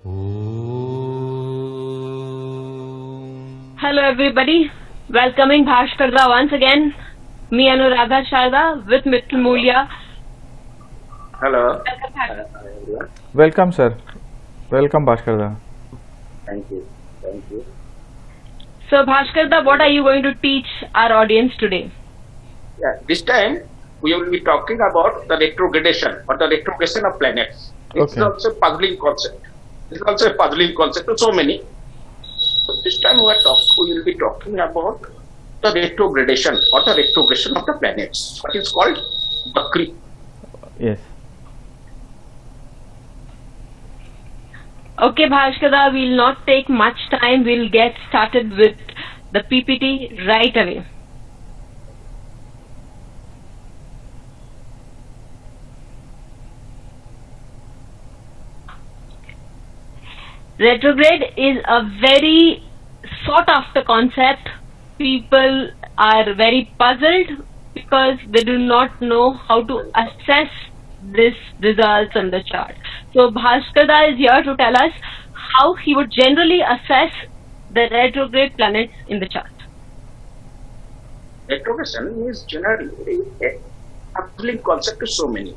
Hello everybody, welcoming Bhaskar once again. Me Anuradha Sharda with Mithil Mulya. Hello. Welcome, sir. Welcome, Bhaskar. Thank you. Thank you. So Bhaskar, what are you going to teach our audience today? Yeah, this time we will be talking about the retrogradation or the retrogradation of planets. It's also a puzzling concept. It's also a puzzling concept to so many. So this time we will be talking about the retrogradation or the retrogradation of the planets. What is called Mercury. Yes. Okay Bhaskar, we'll not take much time. We'll get started with the PPT right away. Retrograde is a very sought after concept. People are very puzzled because they do not know how to assess this results on the chart. So Bhaskar is here to tell us how he would generally assess the retrograde planets in the chart. Retrogradation is generally a puzzling concept to so many.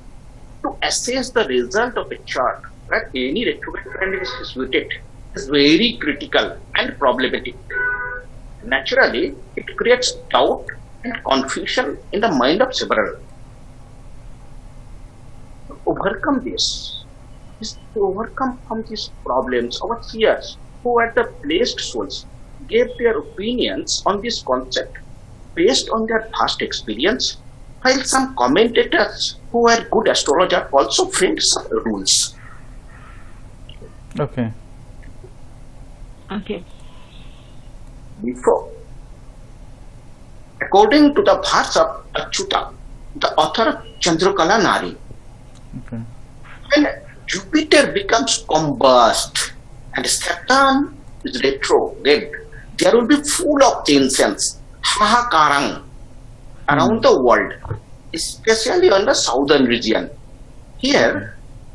To assess the result of a chart where any retrograde planet is situated is very critical and problematic. Naturally, it creates doubt and confusion in the mind of several. To overcome this, to overcome from these problems, our seers, who are the placed souls, gave their opinions on this concept based on their past experience, while some commentators who are good astrologers also framed some rules. Okay. Okay. Before, according to the verse of Achyuta, the author of Chandrakala Nari, Okay. when Jupiter becomes combust and Saturn is retrograde, there will be full of tensions, hahakarang, around the world, especially on the southern region. Here,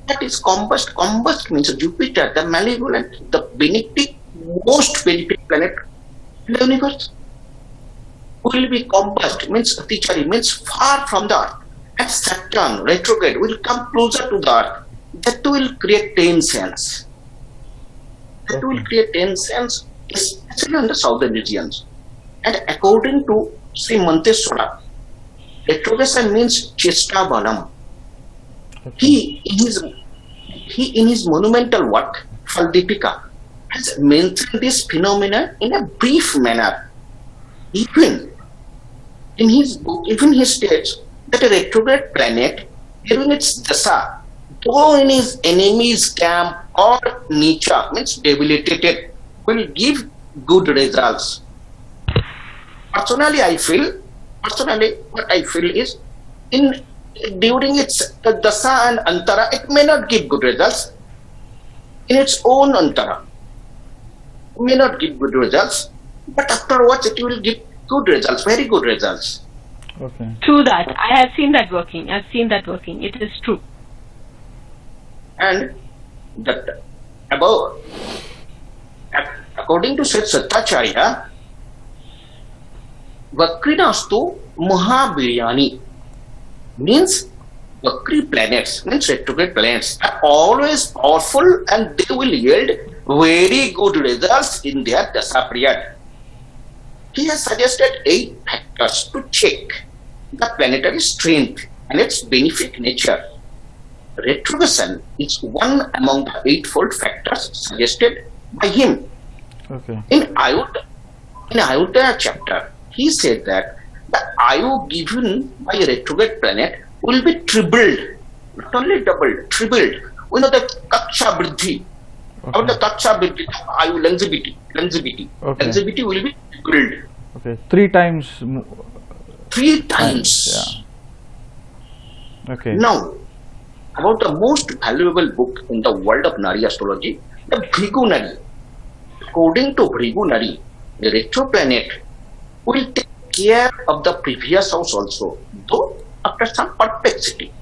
that is combust. Combust means Jupiter, the malevolent, the benefic, most benefic planet in the universe, will be combust, means Tichari, means far from the earth. And Saturn, retrograde, will come closer to the earth. That will create tensions. That will create tensions, especially on the southern regions. And according to Sri Manteswara, retrogression means Chesta Balam. He in his monumental work, Phaldipika, has mentioned this phenomenon in a brief manner. Even in his book, he states that a retrograde planet during its dasa, though in his enemy's camp or nicha, means debilitated, will give good results. Personally, what I feel is during its dasa and antara, it may not give good results. In its own antara, it may not give good results, but afterwards it will give good results, very good results. Okay. True that. I have seen that working. It is true. And that above, according to Sri Sattacharya, Vakrinastu Mahabiryani means Vakri planets, means retrograde planets, are always powerful and they will yield very good results in their dasa period. He has suggested 8 factors to check the planetary strength and its benefic nature. Retrogression is one among the 8-fold factors suggested by him. Okay. In Ayodhya chapter, he said that the ayu given by a retrograde planet will be tripled, not only doubled, tripled. We know that Taksha Briddhi, or the Taksha Briddhi, ayu longevity, Okay. longevity will be tripled. Okay. 3 times. 3 times. Yeah. Okay. Now, about the most valuable book in the world of Nadi Astrology, the Bhrighu Nadi. According to Bhrighu Nadi, the retro planet will take care of the previous house also, though after some perplexity.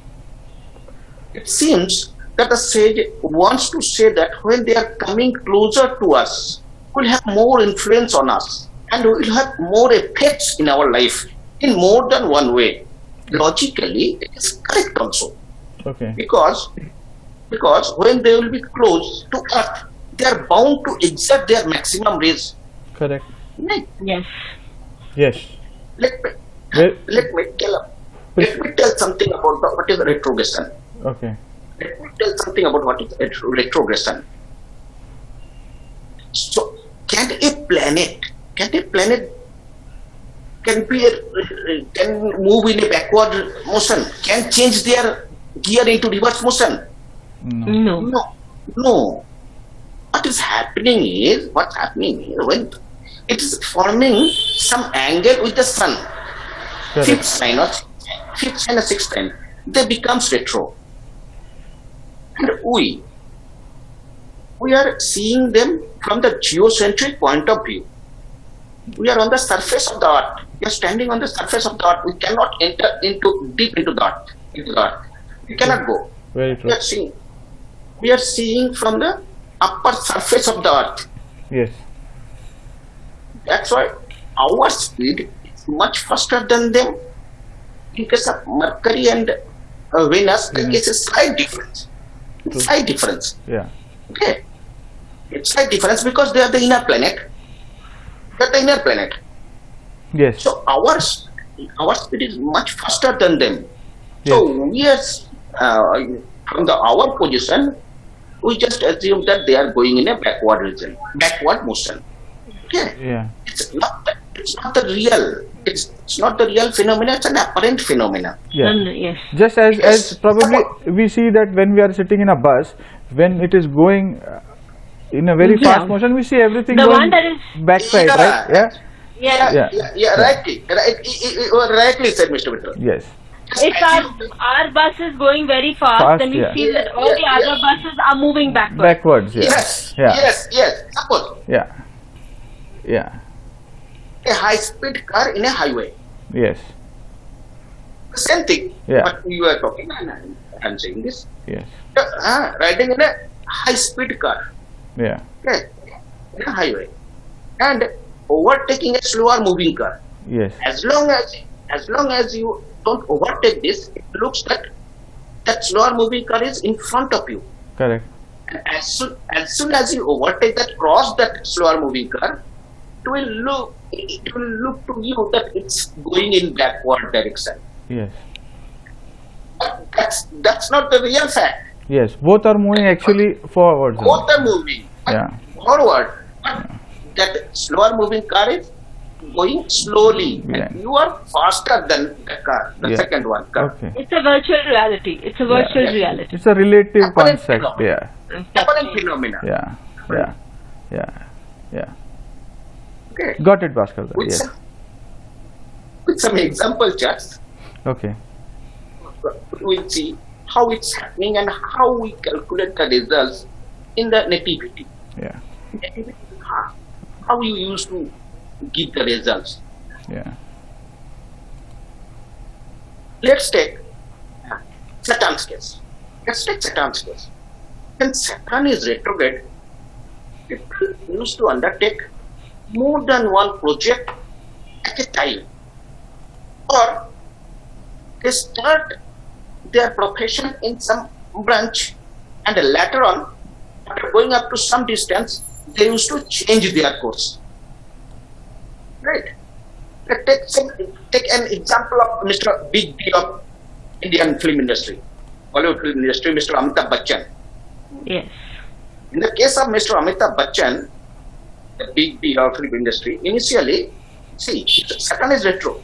It seems that the sage wants to say that when they are coming closer to us, will have more influence on us and will have more effects in our life in more than one way. Logically, it is correct also. Okay. Because when they will be close to Earth, they are bound to exert their maximum rays. Correct. Right? Yes. Yes. Let me Please. tell something about what is retrogression. Okay. Let me tell something about what is retrogression. So, can a planet can move in a backward motion? Can change their gear into reverse motion? No. No. What's happening is when it is forming some angle with the sun, Correct. fifth sign or sixth sign, they becomes retro. And we are seeing them from the geocentric point of view. We are on the surface of the earth. We are standing on the surface of the earth. We cannot enter deep into the earth. We cannot go. Very true. We are seeing from the upper surface of the earth. Yes. That's why our speed is much faster than them. In case of Mercury and Venus, there is a slight difference. Slight difference. Yeah. Okay. It's slight difference because they are the inner planet. Yes. So our speed is much faster than them. Yes. So we are from our position, we just assume that they are going in a backward motion. Okay. Yeah. It's not the real. It's not the real phenomena. It's an apparent phenomena. Yeah. Yes. Just as probably we see that when we are sitting in a bus, when it is going in a very Yeah. fast motion, we see everything The going one that is- backside, Yeah. right? Yeah. Yes. Rightly said, Mr. Mitra. Yes. If our bus is going very fast, then we yeah. feel that all the other buses are moving backwards. Backwards. Yeah. Yes. Yeah. Yes. Suppose Yeah. Yeah. a high-speed car in a highway. Yes. The same thing. Yeah. But you are talking, and I'm saying this. Yes. Riding in a high-speed car. Yeah. Okay. In a highway. And overtaking a slower moving car. Yes. As long as you don't overtake this, it looks that slower moving car is in front of you. Correct. And as soon as you overtake cross that slower moving car, it will look to you that it's going in backward direction. Yes. But that's not the real fact. Yes. Both are moving actually forwards. Both are moving Yeah. forward. But that slower moving car is going slowly, Yeah. and you are faster than the car, the Yeah. second one car. Okay. It's a virtual reality. It's a virtual reality. It's a relative Apparent concept. phenomenon. Yeah. Apparent phenomena. Yeah. Okay. Got it, Bhaskar. Yes. With some example charts, Okay. we'll see how it's happening and how we calculate the results in the nativity. Yeah. How you used to give the results. Yeah. Let's take Saturn's case. When Saturn is retrograde, people used to undertake more than one project at a time, or they start their profession in some branch, and later on, after going up to some distance, they used to change their course. Right? Take an example of Mr. Big B of Indian film industry, Bollywood film industry, Mr. Amitabh Bachchan. Yes. In the case of Mr. Amitabh Bachchan, the Big B of film industry, initially, see, Saturn is retro.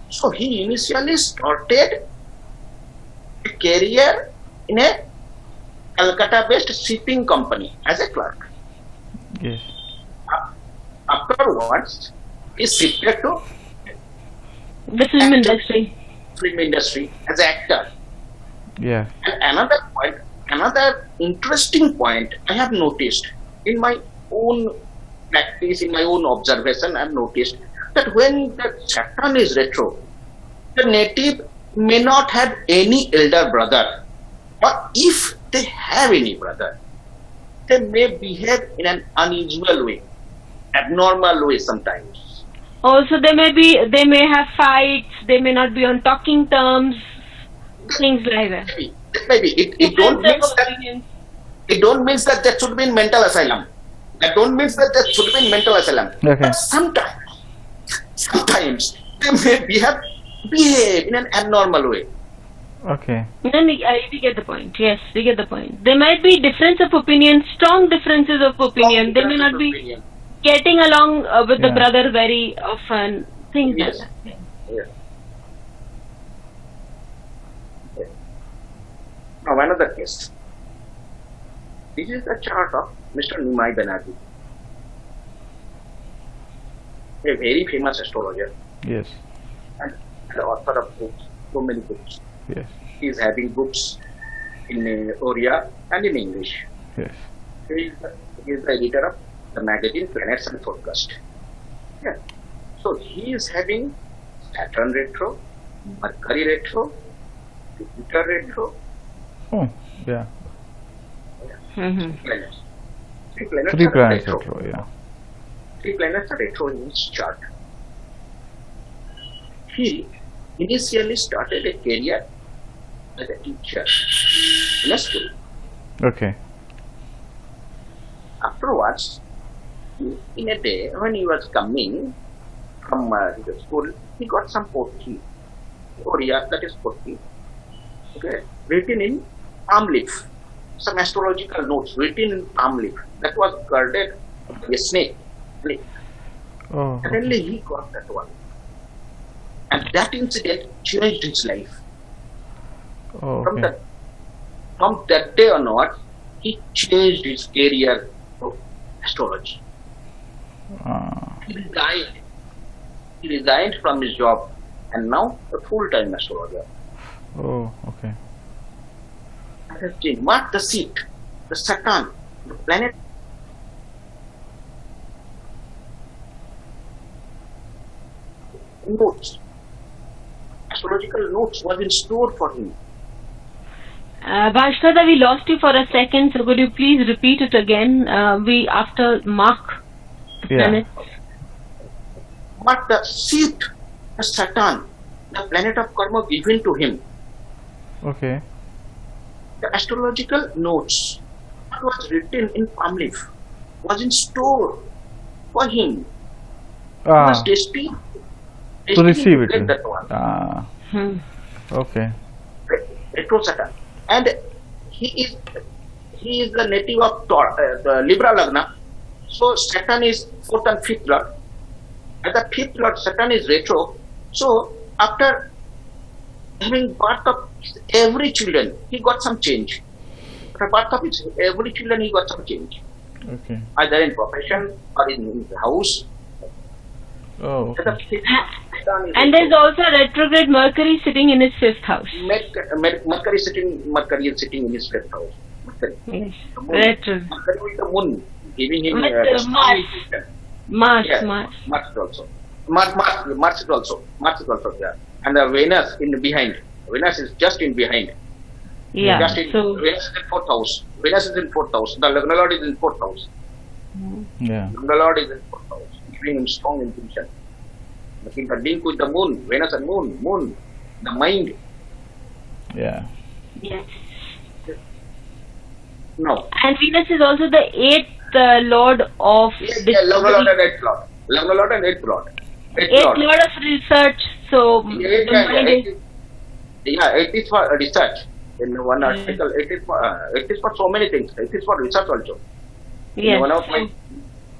So he initially started a career in a Calcutta-based shipping company as a clerk. Yes. Afterwards, he shifted to The film industry. as an actor. Yeah. And another interesting point I have noticed in my own practice, in my own observation, I have noticed that when the Saturn is retro, the native may not have any elder brother, or if they have any brother, they may behave in an unusual way, abnormal way sometimes. Also, they may have fights. They may not be on talking terms. Things like that. Maybe it don't mean that it don't mean that should be in mental asylum. That don't mean that should be in mental asylum. Okay. But sometimes they may behave in an abnormal way. Okay. Then we get the point. Yes, we get the point. There might be difference of opinion, strong differences of opinion. They may not be getting along with the brother very often. Things like that. Yes. Now another case. This is the chart of Mr. Nimai Banerjee, a very famous astrologer Yes. and the author of books, so many books. Yes. He is having books in Oriya and in English. Yes. He is the editor of the magazine Planets and Forecast. Yeah. So he is having Saturn retro, Mercury retro, Jupiter retro, Oh, yeah. planets. Three Three are planets retro. retro, yeah. Three planets are retro in his chart. He initially started a career as a teacher in a school. Okay. Afterwards, in a day when he was coming from the school, he got some poetry, Oriya, that is poetry, okay, written in palm leaf, some astrological notes written in palm leaf that was guarded by a snake. Oh. Suddenly he got that one, and that incident changed his life. Oh, From okay. that day onwards, he changed his career to astrology. He resigned from his job and now a full-time astrologer. Oh, okay. That has changed. Mark the seat, the Saturn, the planet. Notes, astrological notes was in store for him. Bhaskar, we lost you for a second, so could you please repeat it again? We after mark the Yeah. planet. But the seat, the Saturn, the planet of karma given to him, Okay. the astrological notes, what was written in palm leaf, was in store for him. He was destined To receive it. get that one. Okay. Retro Saturn. And he is the native of the Libra Lagna. So Saturn is 4th and 5th lord. At the 5th lord, Saturn is retro. So after having birth of every children, he got some change. After birth of every children, he got some change. Okay. Either in profession or in his house. Oh, At the okay. 5th, Saturn is And retro. there's also retrograde Mercury sitting in his 5th house. Mercury is sitting in his 5th house. Mercury. Yes. The moon. Retrograde. Mercury with the moon, giving him With a the strong Mars. intuition. Mars, Yes, Mars. Mars is also. Mars is also there. And the Venus in behind. Venus is just in behind. Yeah. Just in, So Venus is in 4th house. Venus is in 4th house. The Lagna Lord is in 4th house. Yeah. Lagna Lord is in 4th house, giving him strong intuition. Making the link with the moon, Venus and moon, the mind. Yeah. yes. No. And Venus is also the 8th lord of Yes, Lagna Lord and 8th Lord. Lagna Lord and 8th Lord. 8th lord of research. So Eight, the mind is it is for research. In one article, it is for so many things. It is for research also. yes.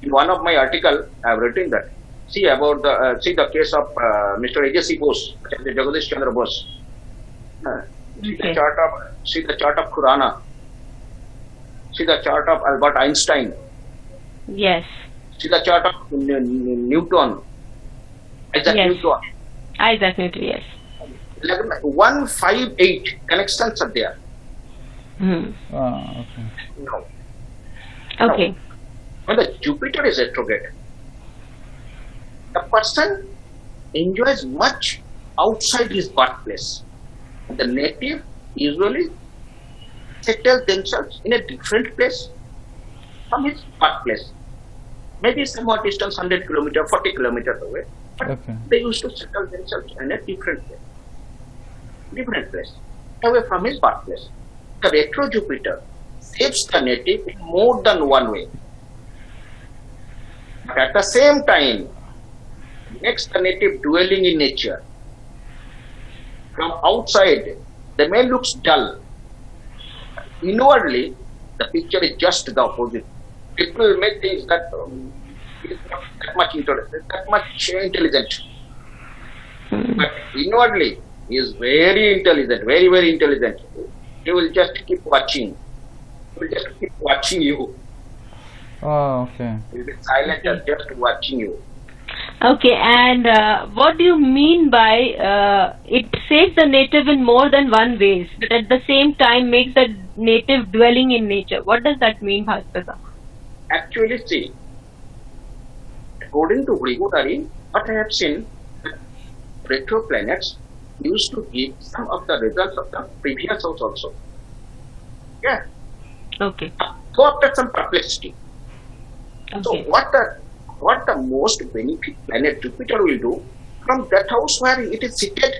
In one of my article, I have written that. See about the case of Mr. A.J.C. Bose, Jagadish Chandra Bose. See Okay. the chart of Khurana. See the chart of Albert Einstein. Yes. See the chart of Newton. Isaac Yes. Newton. Isaac Newton, yes. 158 connections are there. Okay. No. Okay. When the Jupiter is retrograde, the person enjoys much outside his birthplace. The native usually settle themselves in a different place from his birthplace. Maybe somewhat distance, 100 kilometers, 40 kilometers away. But Okay. they used to settle themselves in a different place. Away from his birthplace. The retro Jupiter saves the native in more than one way. But at the same time, makes the native dwelling in nature. From outside, the man looks dull. Inwardly, the picture is just the opposite. People may think that he is not that much intelligent. But inwardly, he is very intelligent, very, very intelligent. He will just keep watching. He will just keep watching you. Oh, okay. He will be silent and just watching you. Okay, and what do you mean by it saves the native in more than one ways, but at the same time makes the native dwelling in nature? What does that mean, Bhaskar? Actually, see, according to Bhrighu Saral, what I have seen, retro planets used to give some of the results of the previous house also. Yeah. Okay. So after some perplexity. So Okay. what the most benefit planet Jupiter will do from that house where it is seated,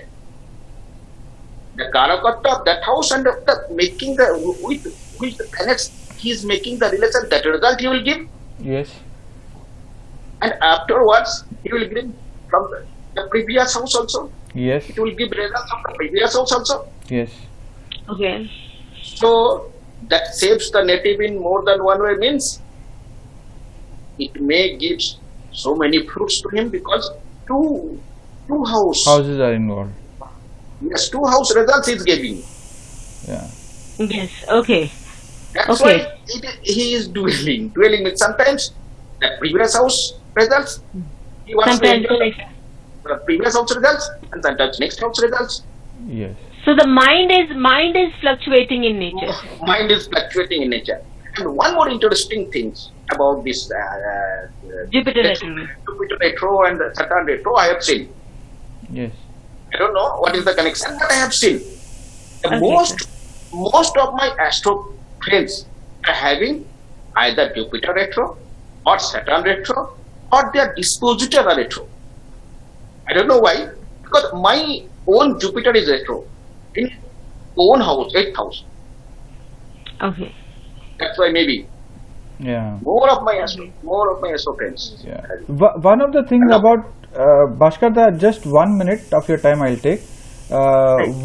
the Karakata of that house and of the making the with the planets he is making the relation, that result he will give, Yes. and afterwards he will give from the previous house also. Yes. It will give results of the previous house also. Yes. Okay. So that saves the native in more than one way, means it may give so many fruits to him because two Houses are involved. two house results is giving. Yeah. Yes. Okay. That's Okay. why he is dwelling with sometimes the previous house results. He wants to Sometimes enjoy like the previous house results and sometimes next house results. Yes. so. The mind is fluctuating in nature. Mind is fluctuating in nature. And one more interesting thing about this Jupiter retrograde. Jupiter retro and Saturn retro I have seen. Yes. I don't know what is the connection, but I have seen. The Okay, most of my astro friends are having either Jupiter retro or Saturn retro or their dispositor are retro. I don't know why, because my own Jupiter is retro in own house, 8th house. Okay. That's why maybe Yeah. more of my astro friends. Yeah. One of the things about Bhaskar, just 1 minute of your time I'll take.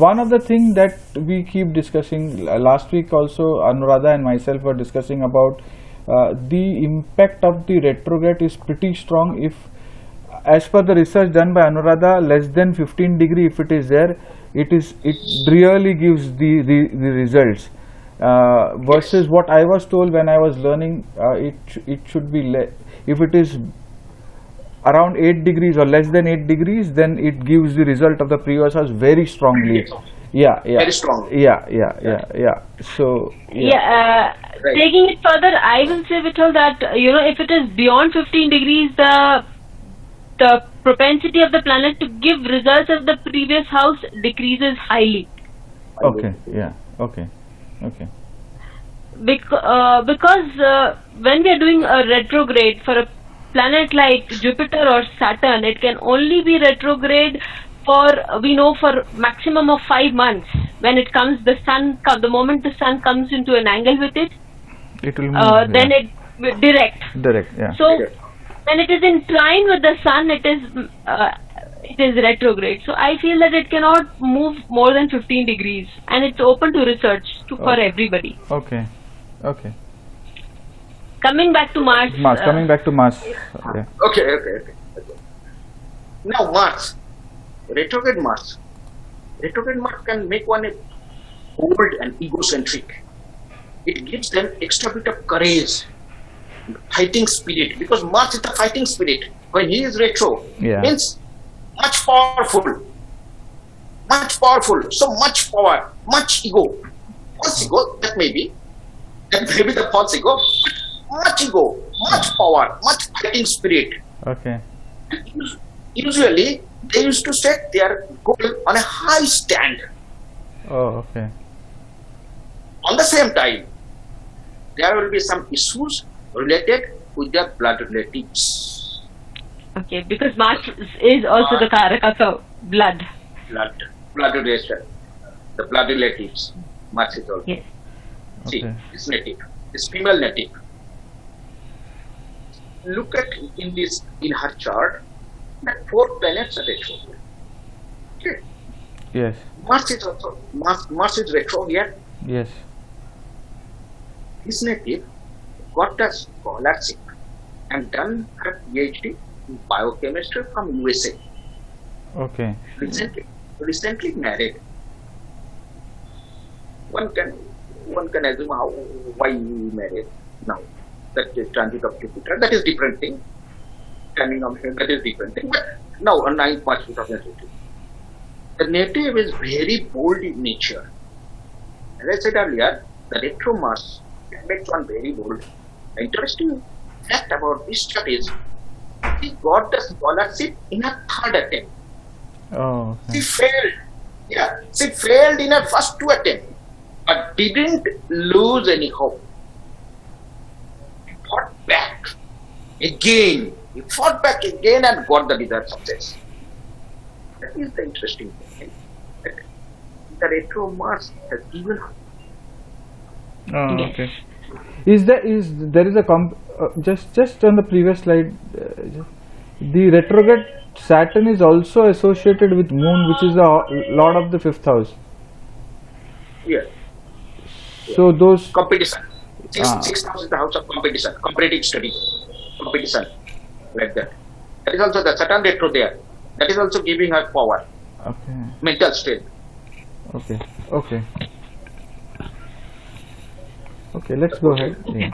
One of the things that we keep discussing, last week also Anuradha and myself were discussing about the impact of the retrograde is pretty strong. If, as per the research done by Anuradha, less than 15 degree if it is there, it really gives the results. Versus what I was told when I was learning, it should be if it is around 8 degrees or less than 8 degrees, then it gives the result of the previous house very strongly. Yeah. Very strong. Yeah. So Right. Taking it further, I will say, Vithal, that if it is beyond 15 degrees, the propensity of the planet to give results of the previous house decreases highly. Okay. Yeah. Okay. Because when we are doing a retrograde for a planet like Jupiter or Saturn, it can only be retrograde for maximum of 5 months. When it comes, the moment the sun comes into an angle with it, It will move. then it direct. Direct. Yeah. So when it is in trine with the sun, it is retrograde. So I feel that it cannot move more than 15 degrees, and it's open to research for everybody. Okay. Coming back to Mars. Coming back to Mars. Yeah. Okay. Now Mars, retrograde Mars can make one bold and egocentric. It gives them extra bit of courage, fighting spirit, because Mars is the fighting spirit. When he is retro, means much powerful, so much power, much ego. False ego, that may be the false ego, much ego, much power, much fighting spirit. Okay. Usually, they used to set their goal on a high stand. Oh, okay. On the same time, there will be some issues related with their blood relatives. Okay, because Mars is also the Karaka of blood. Blood relation, the blood relatives. Mars is also. Yes. See, Okay. this native, this female native. Look at in her chart, that 4 planets are retrograde. Okay. Yes. Mars is also Mars is retrograde. Yes. This native got a scholarship and done her PhD in biochemistry from USA. Okay. Recently married. One can assume why he married now. That is transit of Jupiter. That is different thing. Turning of that is different thing. But now on 9th March 2020, the native is very bold in nature. As I said earlier, the retro Mars makes one very bold. The interesting fact about this chart is she got the scholarship in her 3rd attempt. Oh, okay. She failed. Yeah, she failed in her first 2 attempts, but didn't lose any hope. He fought back again. He fought back again and got the desired success. That is the interesting thing. That the retro Mars has given her. Oh, Yes. okay. There is a just on the previous slide, the retrograde Saturn is also associated with Moon, which is the Lord of the 5th house. Yeah. So those Competition. 6th house is the house of competition, competitive study, competition, like that. That is also the Saturn retro there. That is also giving her power, okay, mental strength. okay, okay, okay. Let's go ahead. Yeah.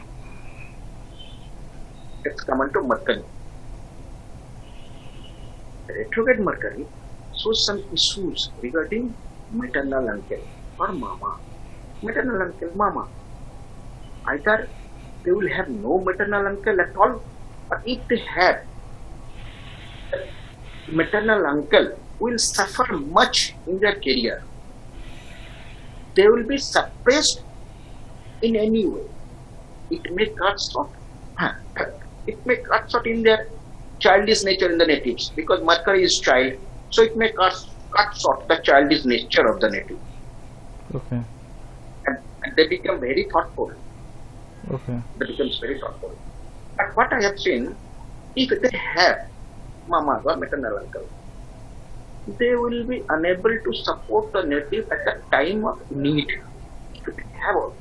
Let's come on to Mercury. Retrograde Mercury shows some issues regarding maternal uncle or mama. Maternal uncle, mama. Either they will have no maternal uncle at all, or if they have, maternal uncle will suffer much in their career. They will be suppressed in any way. It may cut short. It may cut short in their childish nature in the natives, because Mercury is child, so it may cut short the childish nature of the native, Okay. and they become very thoughtful. Okay. They becomes very thoughtful. But what I have seen, if they have mama or maternal uncle, they will be unable to support the native at the time of need. If they have all,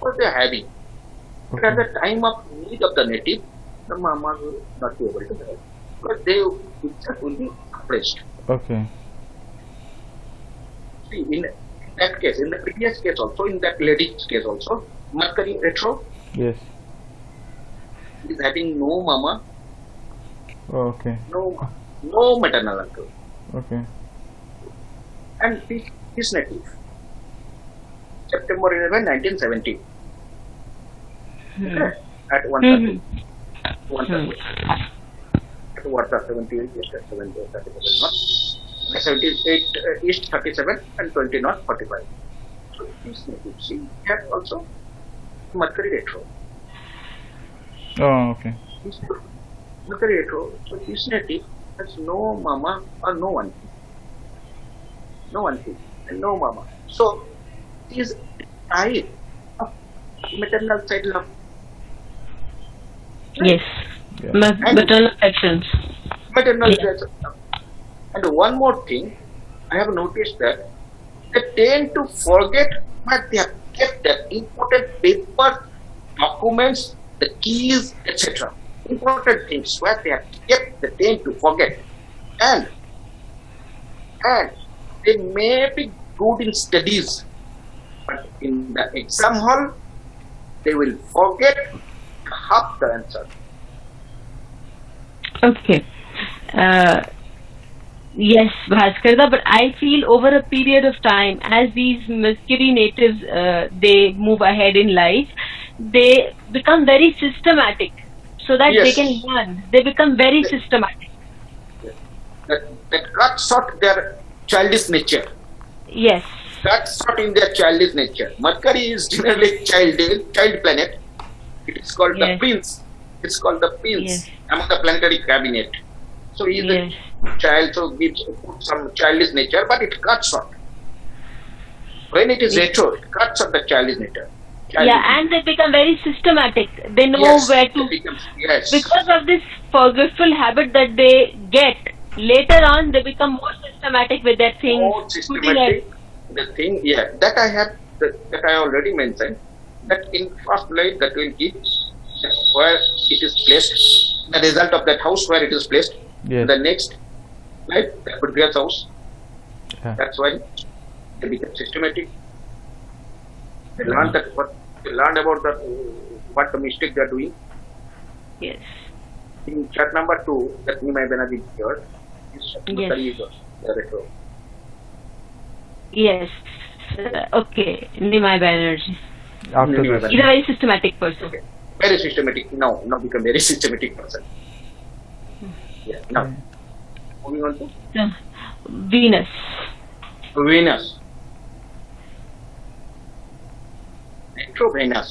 or they are having, but at the time of need of the native, the mama will not be able to help, because they itself will be oppressed. Okay. See, in that case, in the previous case also, in that lady's case also, Mercury retro Yes. is having no mama, Oh, okay. no maternal uncle, Okay. and this native, September 11, 1970, okay, at 1:30, 1:30, at 1:78, yes, at 7:37 not 78 east 37 and 20 not 45. So this native, see, have also Mercury retro. Oh, okay. Mercury retro. So this native has no mama or no auntie, and no mama. So is type of maternal side love. Yes. Yeah. Maternal affections. Maternal Yeah. side love. And one more thing, I have noticed that they tend to forget, but they have kept the important papers, documents, the keys, etc. Important things where they have kept, they tend to forget. And they may be good in studies, but in the exam hall, they will forget half the answer. Okay. Yes, Bhaskar, but I feel over a period of time, as these Mercury natives, they move ahead in life, they become very systematic, so that they Yes. can learn. They become very systematic. That cuts short their childish nature. Yes. That's not in their childish nature. Mercury is generally child planet. It is called the Yes. prince. It's called the prince Yes. among the planetary cabinet. So he is Yes. the child, so gives some childish nature, but it cuts short. When it is Yes. retro, it cuts short the childish nature. Yeah, and they become very systematic. They know Yes, where to. it becomes, yes. Because of this forgetful habit that they get, later on they become more systematic with their things. More putting systematic. it- The thing, yeah, that I have, that I already mentioned, that in first light that will give where it is placed, the result of that house where it is placed. Yes. The next light, that would be a house. Yeah. That's why they become systematic. They learn that what they learn about the what the mistake they are doing. Yes. In chart number 2, that Nimai Banerjee here is Yes. the retro. Yes. Okay. Nimai Banerjee. After Nimai this. He's a very systematic person. Okay. Very systematic. Now become very systematic person. Yeah. Now, moving on to So, Venus. Venus. Retro Venus.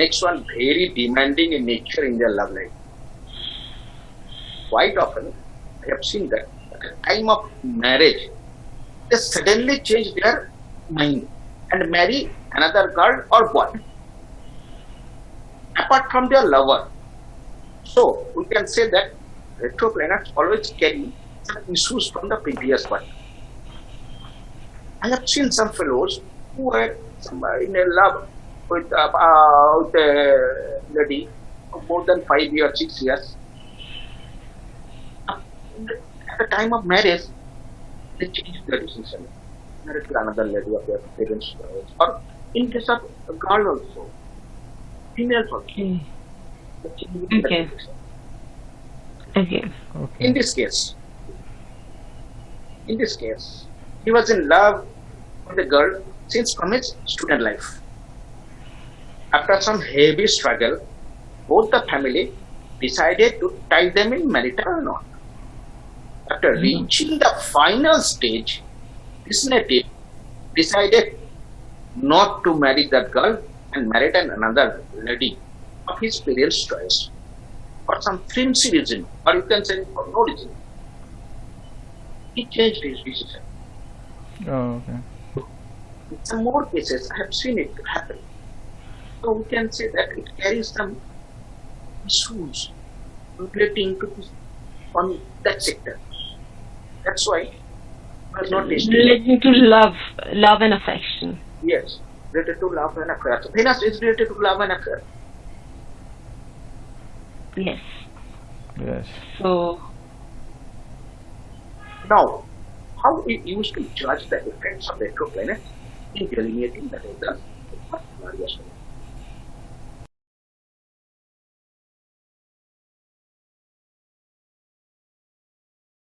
Next one, very demanding in nature in their love life. Quite often, I have seen that at the time of marriage, they suddenly change their mind and marry another girl or boy, apart from their lover. So, we can say that retro planets always carry some issues from the previous one. I have seen some fellows who were in a love with a lady for more than 5 years, 6 years. At the time of marriage, they changed their decision. Married to another lady of their parents' choice. Or in case of a girl also, females also. Okay. They changed their Okay. decision. Okay. Okay. In this case, he was in love with the girl since from his student life. After some heavy struggle, both the family decided to tie them in marital knot. After reaching the final stage, this native decided not to marry that girl and married another lady of his parents' choice for some flimsy reason, or you can say for no reason. He changed his decision. Oh, okay. In some more cases, I have seen it happen. So we can say that it carries some issues relating to this, on that sector. That's why it was not destined. Relating to love and affection. Yes, related to love and affair. So Venus is related to love and affair. Yes. Yes. So, Now, how we used to judge the effects of retro planets in delineating the results of Nadi Astrology.